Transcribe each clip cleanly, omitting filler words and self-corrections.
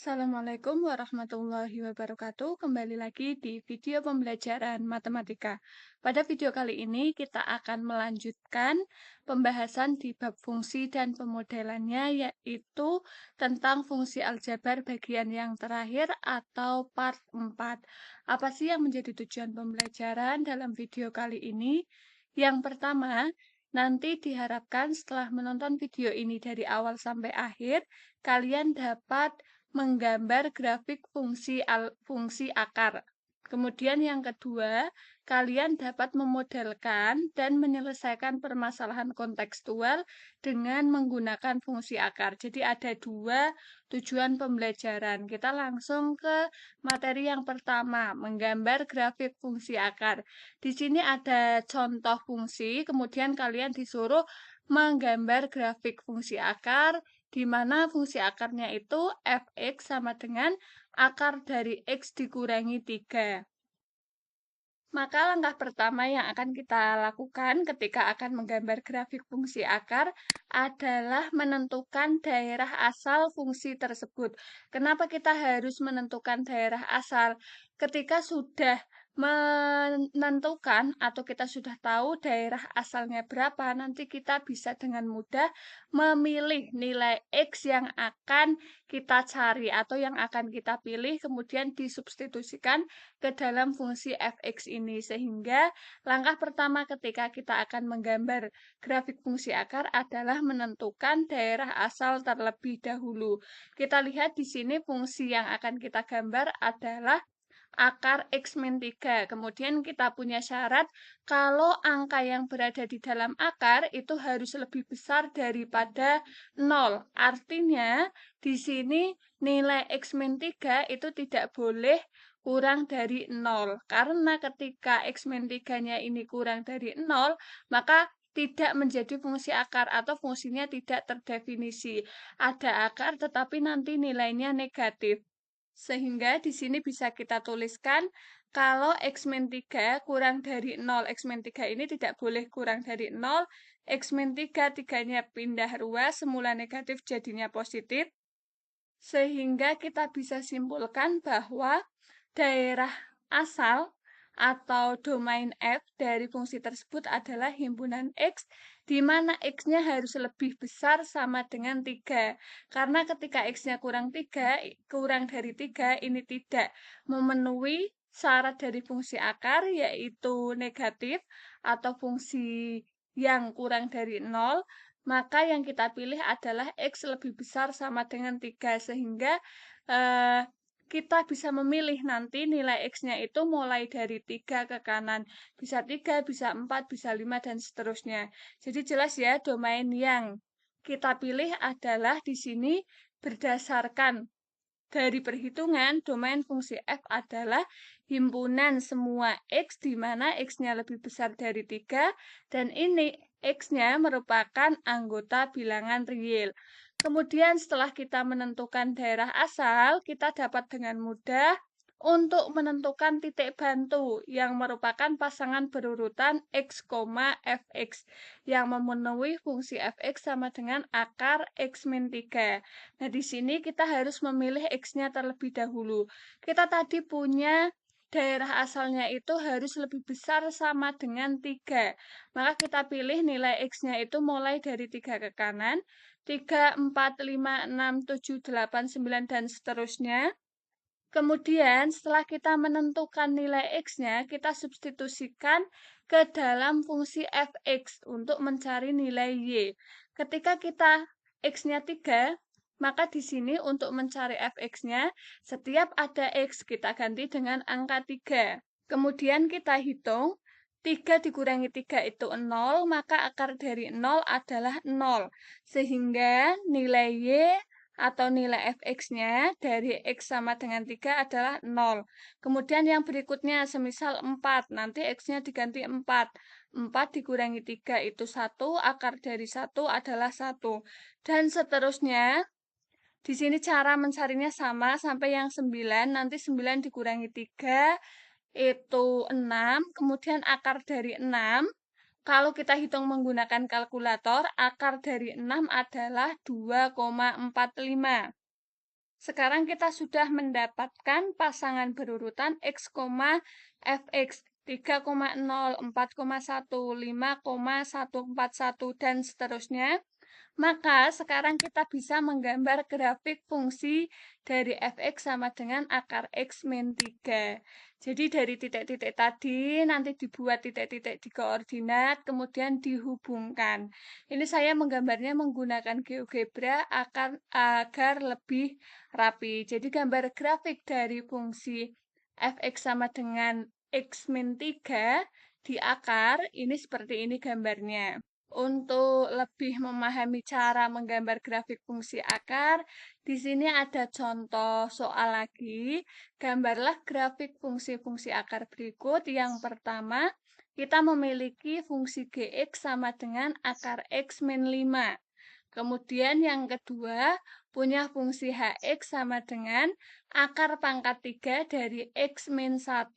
Assalamualaikum warahmatullahi wabarakatuh. Kembali lagi di video pembelajaran matematika. Pada video kali ini kita akan melanjutkan pembahasan di bab fungsi dan pemodelannya, yaitu tentang fungsi aljabar bagian yang terakhir atau part 4. Apa sih yang menjadi tujuan pembelajaran dalam video kali ini? Yang pertama, nanti diharapkan setelah menonton video ini dari awal sampai akhir, kalian dapat menggambar grafik fungsi akar. Kemudian yang kedua, kalian dapat memodelkan dan menyelesaikan permasalahan kontekstual dengan menggunakan fungsi akar. Jadi ada dua tujuan pembelajaran. Kita langsung ke materi yang pertama, menggambar grafik fungsi akar. Di sini ada contoh fungsi, kemudian kalian disuruh menggambar grafik fungsi akar, di mana fungsi akarnya itu fx sama dengan akar dari x dikurangi 3. Maka langkah pertama yang akan kita lakukan ketika akan menggambar grafik fungsi akar adalah menentukan daerah asal fungsi tersebut. Kenapa kita harus menentukan daerah asal? Ketika sudah menentukan atau kita sudah tahu daerah asalnya berapa, nanti kita bisa dengan mudah memilih nilai X yang akan kita cari atau yang akan kita pilih, kemudian disubstitusikan ke dalam fungsi fx ini. Sehingga langkah pertama ketika kita akan menggambar grafik fungsi akar adalah menentukan daerah asal terlebih dahulu. Kita lihat di sini fungsi yang akan kita gambar adalah akar X min 3. Kemudian kita punya syarat kalau angka yang berada di dalam akar itu harus lebih besar daripada 0. Artinya di sini nilai X min 3 itu tidak boleh kurang dari 0. Karena ketika X min 3-nya ini kurang dari 0, maka tidak menjadi fungsi akar atau fungsinya tidak terdefinisi. Ada akar tetapi nanti nilainya negatif. Sehingga di sini bisa kita tuliskan kalau X min 3 kurang dari 0, X min 3 ini tidak boleh kurang dari 0, X min 3, 3-nya pindah ruas, semula negatif jadinya positif. Sehingga kita bisa simpulkan bahwa daerah asal atau domain F dari fungsi tersebut adalah himpunan X, di mana X-nya harus lebih besar sama dengan 3. Karena ketika X-nya kurang dari 3, ini tidak memenuhi syarat dari fungsi akar, yaitu negatif atau fungsi yang kurang dari 0, maka yang kita pilih adalah X lebih besar sama dengan 3, sehingga kita bisa memilih nanti nilai X-nya itu mulai dari 3 ke kanan. Bisa 3, bisa 4, bisa 5, dan seterusnya. Jadi jelas ya, domain yang kita pilih adalah di sini berdasarkan dari perhitungan, domain fungsi f adalah himpunan semua X di mana X-nya lebih besar dari 3, dan ini X-nya merupakan anggota bilangan real. Kemudian setelah kita menentukan daerah asal, kita dapat dengan mudah untuk menentukan titik bantu yang merupakan pasangan berurutan X, Fx yang memenuhi fungsi Fx sama dengan akar X min 3. Nah, di sini kita harus memilih X-nya terlebih dahulu. Kita tadi punya daerah asalnya itu harus lebih besar sama dengan 3. Maka kita pilih nilai X-nya itu mulai dari 3 ke kanan, 3, 4, 5, 6, 7, 8, 9, dan seterusnya. Kemudian setelah kita menentukan nilai X-nya, kita substitusikan ke dalam fungsi fx untuk mencari nilai y. Ketika kita X-nya 3, maka di sini untuk mencari fx-nya, setiap ada X kita ganti dengan angka 3. Kemudian kita hitung, 3 dikurangi 3 itu 0, maka akar dari 0 adalah 0. Sehingga nilai Y atau nilai fx-nya dari X sama dengan 3 adalah 0. Kemudian yang berikutnya, semisal 4, nanti X-nya diganti 4. 4 dikurangi 3 itu 1, akar dari 1 adalah 1. Dan seterusnya, di sini cara mencarinya sama sampai yang 9, nanti 9 dikurangi 3 itu 6, kemudian akar dari 6, kalau kita hitung menggunakan kalkulator, akar dari 6 adalah 2,45. Sekarang kita sudah mendapatkan pasangan berurutan X, Fx 3,0, 4,1, 5,141, dan seterusnya. Maka sekarang kita bisa menggambar grafik fungsi dari fx sama dengan akar x min 3. Jadi dari titik-titik tadi nanti dibuat titik-titik di koordinat, kemudian dihubungkan. Ini saya menggambarnya menggunakan GeoGebra agar lebih rapi. Jadi gambar grafik dari fungsi fx sama dengan x min 3 di akar, ini seperti ini gambarnya. Untuk lebih memahami cara menggambar grafik fungsi akar, di sini ada contoh soal lagi. Gambarlah grafik fungsi-fungsi akar berikut. Yang pertama, kita memiliki fungsi gx sama dengan akar x min 5. Kemudian yang kedua, punya fungsi hx sama dengan akar pangkat 3 dari x min 1.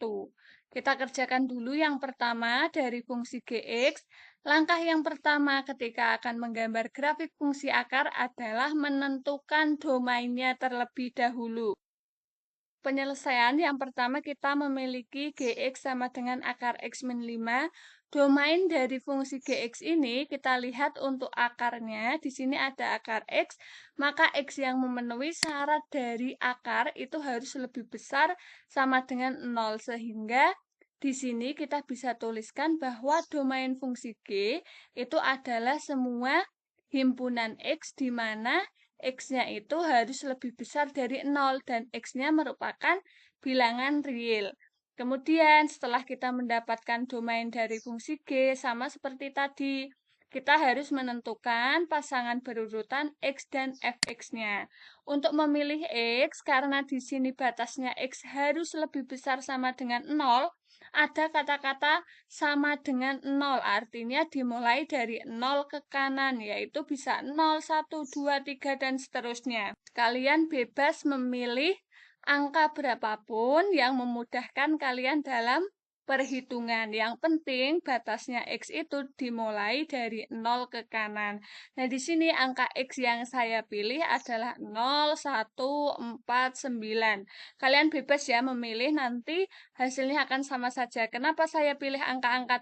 Kita kerjakan dulu yang pertama dari fungsi gx. Langkah yang pertama ketika akan menggambar grafik fungsi akar adalah menentukan domainnya terlebih dahulu. Penyelesaian yang pertama kita memiliki gx sama dengan akar x min 5. Domain dari fungsi gx ini kita lihat untuk akarnya. Di sini ada akar x, maka x yang memenuhi syarat dari akar itu harus lebih besar sama dengan 0. Sehingga di sini kita bisa tuliskan bahwa domain fungsi g itu adalah semua himpunan x di mana X-nya itu harus lebih besar dari 0 dan X-nya merupakan bilangan real. Kemudian setelah kita mendapatkan domain dari fungsi G sama seperti tadi, kita harus menentukan pasangan berurutan X dan Fx-nya. Untuk memilih X, karena di sini batasnya X harus lebih besar sama dengan 0, ada kata-kata sama dengan 0, artinya dimulai dari 0 ke kanan, yaitu bisa 0, 1, 2, 3, dan seterusnya. Kalian bebas memilih angka berapapun yang memudahkan kalian dalam perhitungan. Yang penting batasnya X itu dimulai dari 0 ke kanan. Nah, di sini angka X yang saya pilih adalah 0, 1, 4, 9. Kalian bebas ya memilih, nanti hasilnya akan sama saja. Kenapa saya pilih angka-angka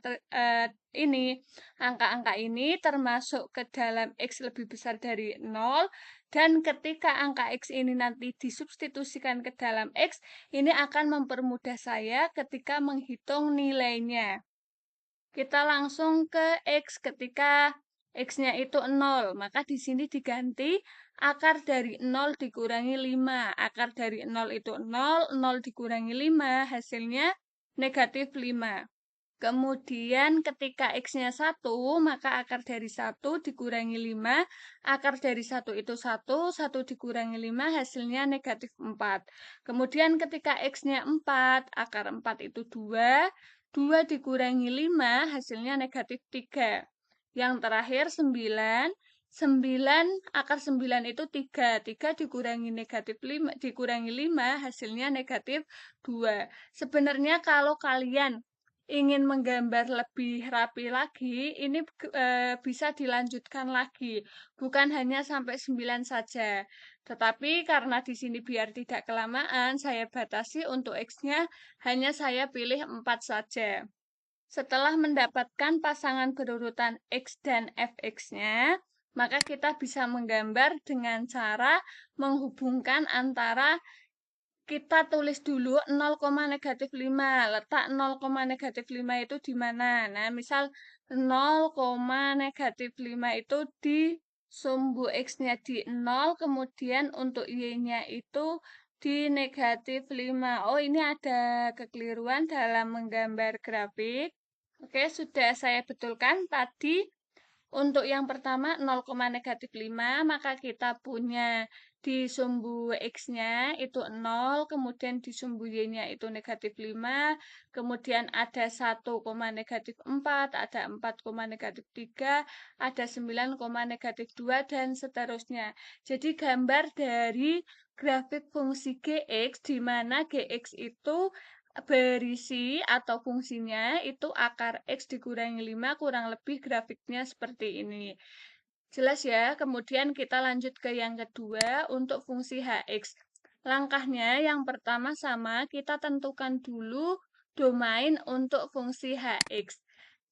ini? Angka-angka ini termasuk ke dalam X lebih besar dari 0, dan ketika angka X ini nanti disubstitusikan ke dalam X, ini akan mempermudah saya ketika menghitung nilainya. Kita langsung ke X ketika X-nya itu 0, maka di sini diganti akar dari 0 dikurangi 5. Akar dari 0 itu 0, 0 dikurangi 5, hasilnya negatif 5. Kemudian ketika X-nya 1, maka akar dari 1 dikurangi 5. Akar dari 1 itu 1, 1 dikurangi 5, hasilnya negatif 4. Kemudian ketika X-nya 4, akar 4 itu 2. 2 dikurangi 5, hasilnya negatif 3. Yang terakhir 9. 9, akar 9 itu 3. 3 dikurangi negatif 5, dikurangi 5, hasilnya negatif 2. Sebenarnya kalau kalian ingin menggambar lebih rapi lagi, ini bisa dilanjutkan lagi. Bukan hanya sampai 9 saja. Tetapi karena di sini biar tidak kelamaan, saya batasi untuk X-nya hanya saya pilih 4 saja. Setelah mendapatkan pasangan berurutan X dan Fx-nya, maka kita bisa menggambar dengan cara menghubungkan antara kita tulis dulu 0, negatif 5. Letak 0, negatif 5 itu di mana? Nah, misal 0, negatif 5 itu di sumbu X-nya di 0, kemudian untuk Y-nya itu di negatif 5. Oh, ini ada kekeliruan dalam menggambar grafik. Oke, sudah saya betulkan tadi. Untuk yang pertama 0, negatif 5, maka kita punya di sumbu X-nya itu 0, kemudian di sumbu Y-nya itu negatif 5, kemudian ada 1, negatif 4, ada 4, negatif 3, ada 9, negatif 2, dan seterusnya. Jadi gambar dari grafik fungsi GX, di mana GX itu berisi atau fungsinya itu akar X dikurangi 5, kurang lebih grafiknya seperti ini. Jelas ya? Kemudian kita lanjut ke yang kedua untuk fungsi HX. Langkahnya yang pertama sama, kita tentukan dulu domain untuk fungsi hx.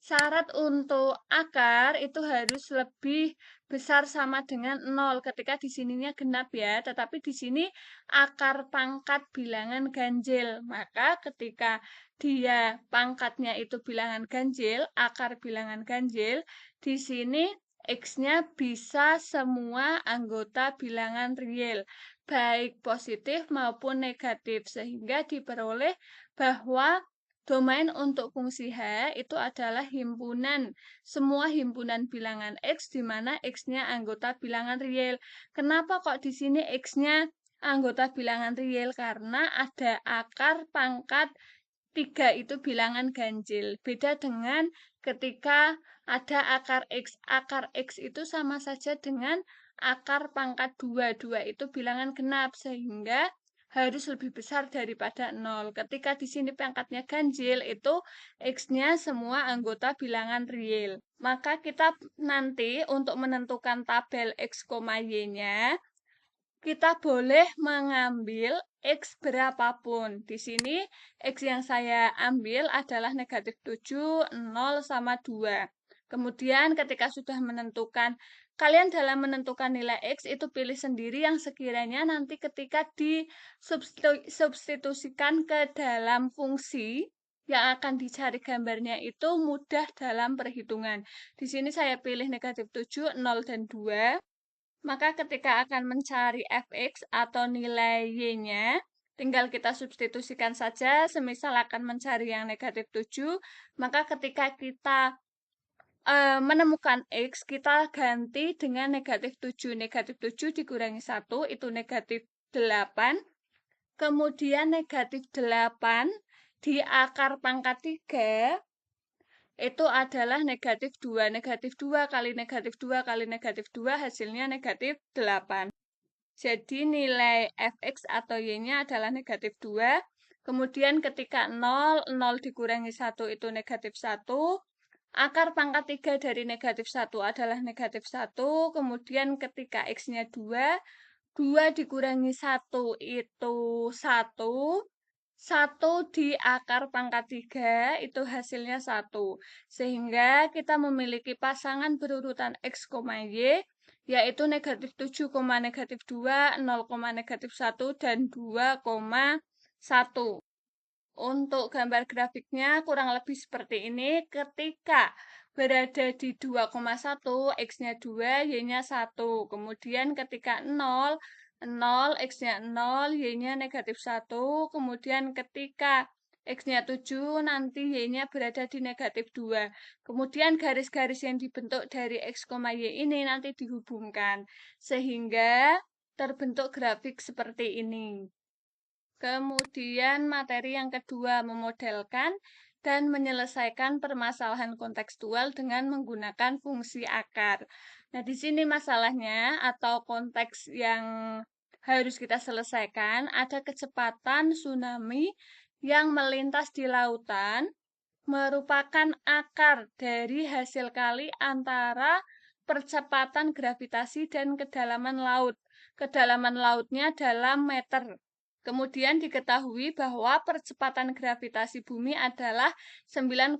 Syarat untuk akar itu harus lebih besar sama dengan 0 ketika di sininya genap ya, tetapi di sini akar pangkat bilangan ganjil. Maka ketika dia pangkatnya itu bilangan ganjil, akar bilangan ganjil, di sini x-nya bisa semua anggota bilangan real, baik positif maupun negatif, sehingga diperoleh bahwa domain untuk fungsi H itu adalah himpunan, semua himpunan bilangan X di mana X-nya anggota bilangan real. Kenapa kok di sini X-nya anggota bilangan real? Karena ada akar pangkat 3 itu bilangan ganjil. Beda dengan ketika ada akar X. Akar X itu sama saja dengan akar pangkat 2. 2 itu bilangan genap, sehingga harus lebih besar daripada 0. Ketika di sini pangkatnya ganjil, itu X-nya semua anggota bilangan real. Maka kita nanti untuk menentukan tabel X, Y-nya, kita boleh mengambil X berapapun. Di sini X yang saya ambil adalah negatif 7, 0, sama 2. Kemudian ketika sudah menentukan, kalian dalam menentukan nilai X itu pilih sendiri yang sekiranya nanti ketika disubstitusikan ke dalam fungsi yang akan dicari gambarnya itu mudah dalam perhitungan. Di sini saya pilih negatif 7, 0, dan 2. Maka ketika akan mencari fx atau nilai y-nya, tinggal kita substitusikan saja, semisal akan mencari yang negatif 7, maka ketika kita menemukan x, kita ganti dengan negatif 7. Negatif 7 dikurangi 1, itu negatif 8. Kemudian negatif 8 di akar pangkat 3, itu adalah negatif 2. Negatif 2 kali negatif 2 kali negatif 2 hasilnya negatif 8. Jadi nilai fx atau y-nya adalah negatif 2. Kemudian ketika 0, 0 dikurangi 1 itu negatif 1. Akar pangkat 3 dari negatif 1 adalah negatif 1. Kemudian ketika x-nya 2, 2 dikurangi 1 itu 1. 1 di akar pangkat 3 itu hasilnya 1. Sehingga kita memiliki pasangan berurutan X, Y, yaitu negatif 7, negatif 2, 0, negatif 1, dan 2,1. Untuk gambar grafiknya kurang lebih seperti ini. Ketika berada di 2,1, X-nya 2, Y-nya 1. Kemudian ketika 0, 0, X-nya 0, Y-nya negatif 1. Kemudian ketika X-nya 7, nanti Y-nya berada di negatif 2. Kemudian garis-garis yang dibentuk dari X, Y ini nanti dihubungkan. Sehingga terbentuk grafik seperti ini. Kemudian materi yang kedua, memodelkan dan menyelesaikan permasalahan kontekstual dengan menggunakan fungsi akar. Nah, di sini masalahnya atau konteks yang harus kita selesaikan, ada kecepatan tsunami yang melintas di lautan merupakan akar dari hasil kali antara percepatan gravitasi dan kedalaman laut. Kedalaman lautnya dalam meter. Kemudian diketahui bahwa percepatan gravitasi bumi adalah 9,8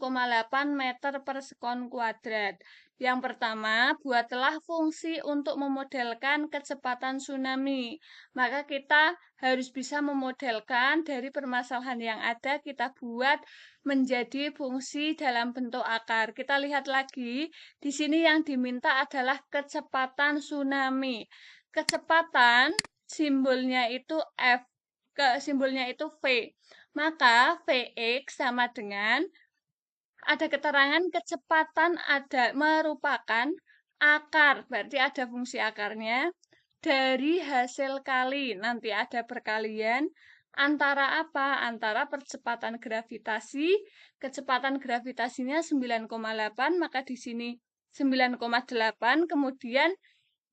meter per sekon kuadrat. Yang pertama, buatlah fungsi untuk memodelkan kecepatan tsunami. Maka kita harus bisa memodelkan dari permasalahan yang ada, kita buat menjadi fungsi dalam bentuk akar. Kita lihat lagi, di sini yang diminta adalah kecepatan tsunami. Kecepatan simbolnya itu F, simbolnya itu V. Maka Vx sama dengan ada keterangan kecepatan ada merupakan akar, berarti ada fungsi akarnya dari hasil kali. Nanti ada perkalian antara apa? Antara percepatan gravitasi, kecepatan gravitasinya 9,8, maka di sini 9,8, kemudian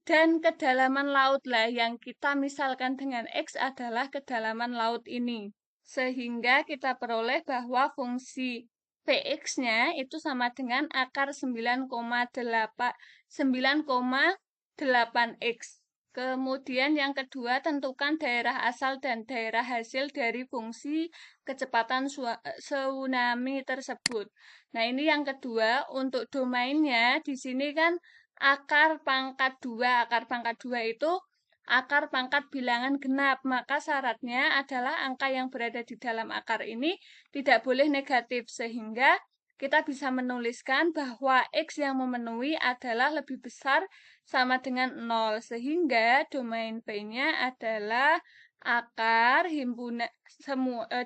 dan kedalaman laut lah yang kita misalkan dengan X adalah kedalaman laut ini. Sehingga kita peroleh bahwa fungsi Px-nya itu sama dengan akar 9,8X. Kemudian yang kedua, tentukan daerah asal dan daerah hasil dari fungsi kecepatan tsunami tersebut. Nah, ini yang kedua, untuk domainnya di sini kan akar pangkat 2. Akar pangkat 2 itu akar pangkat bilangan genap. Maka syaratnya adalah angka yang berada di dalam akar ini tidak boleh negatif, sehingga kita bisa menuliskan bahwa X yang memenuhi adalah lebih besar sama dengan 0, sehingga domain P-nya adalah akar himpunan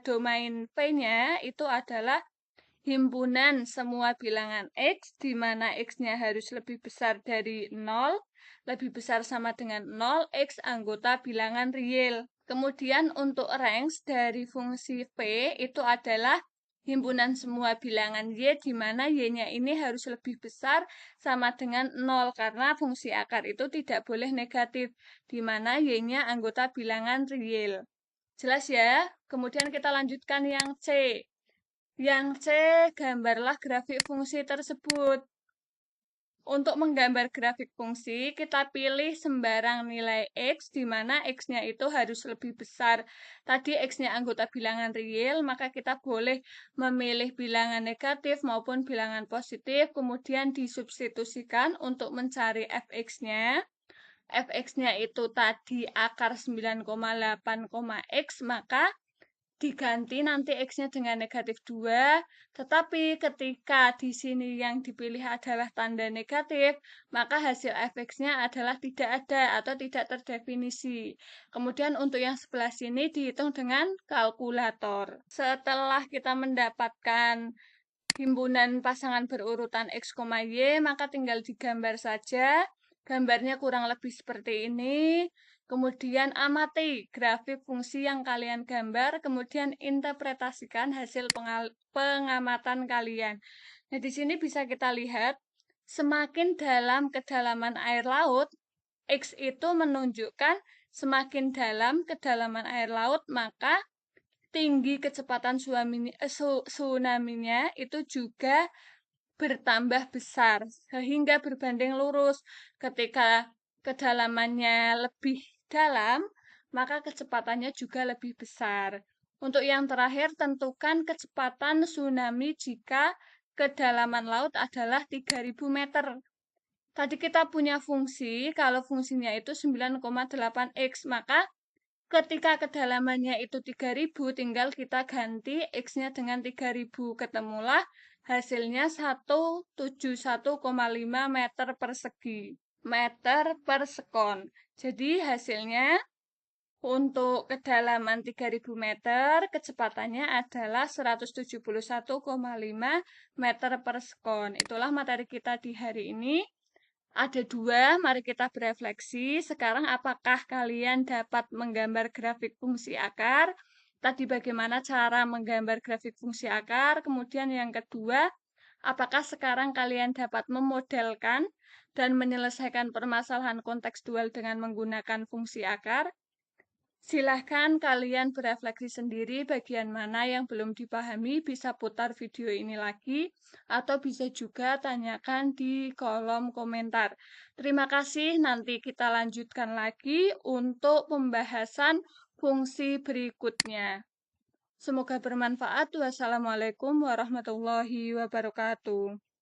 domain P-nya itu adalah himpunan semua bilangan X, di mana X-nya harus lebih besar dari 0, lebih besar sama dengan 0, X anggota bilangan real. Kemudian untuk range dari fungsi P itu adalah himpunan semua bilangan Y, di mana Y-nya ini harus lebih besar sama dengan 0, karena fungsi akar itu tidak boleh negatif, di mana Y-nya anggota bilangan real. Jelas ya? Kemudian kita lanjutkan yang C. Yang C, gambarlah grafik fungsi tersebut. Untuk menggambar grafik fungsi, kita pilih sembarang nilai X, di mana X-nya itu harus lebih besar. Tadi X-nya anggota bilangan real, maka kita boleh memilih bilangan negatif maupun bilangan positif, kemudian disubstitusikan untuk mencari fx-nya. Fx-nya itu tadi akar 9,8, X, maka diganti nanti X-nya dengan negatif 2, tetapi ketika di sini yang dipilih adalah tanda negatif, maka hasil fx-nya adalah tidak ada atau tidak terdefinisi. Kemudian untuk yang sebelah sini dihitung dengan kalkulator. Setelah kita mendapatkan himpunan pasangan berurutan X, Y, maka tinggal digambar saja. Gambarnya kurang lebih seperti ini. Kemudian amati grafik fungsi yang kalian gambar, kemudian interpretasikan hasil pengamatan kalian. Nah, di sini bisa kita lihat, semakin dalam kedalaman air laut, X itu menunjukkan semakin dalam kedalaman air laut, maka tinggi kecepatan tsunami-nya itu juga bertambah besar, sehingga berbanding lurus. Ketika kedalamannya lebih dalam, maka kecepatannya juga lebih besar. Untuk yang terakhir, tentukan kecepatan tsunami jika kedalaman laut adalah 3000 meter. Tadi kita punya fungsi, kalau fungsinya itu 9,8 X, maka ketika kedalamannya itu 3000, tinggal kita ganti X-nya dengan 3000. Ketemulah hasilnya 171,5 meter persegi. Meter per sekon. Jadi hasilnya untuk kedalaman 3000 meter, kecepatannya adalah 171,5 meter per sekon. Itulah materi kita di hari ini. Ada dua, mari kita berefleksi. Sekarang apakah kalian dapat menggambar grafik fungsi akar? Tadi bagaimana cara menggambar grafik fungsi akar? Kemudian yang kedua, apakah sekarang kalian dapat memodelkan dan menyelesaikan permasalahan kontekstual dengan menggunakan fungsi akar? Silahkan kalian berefleksi sendiri bagian mana yang belum dipahami, bisa putar video ini lagi, atau bisa juga tanyakan di kolom komentar. Terima kasih, nanti kita lanjutkan lagi untuk pembahasan fungsi berikutnya. Semoga bermanfaat. Wassalamualaikum warahmatullahi wabarakatuh.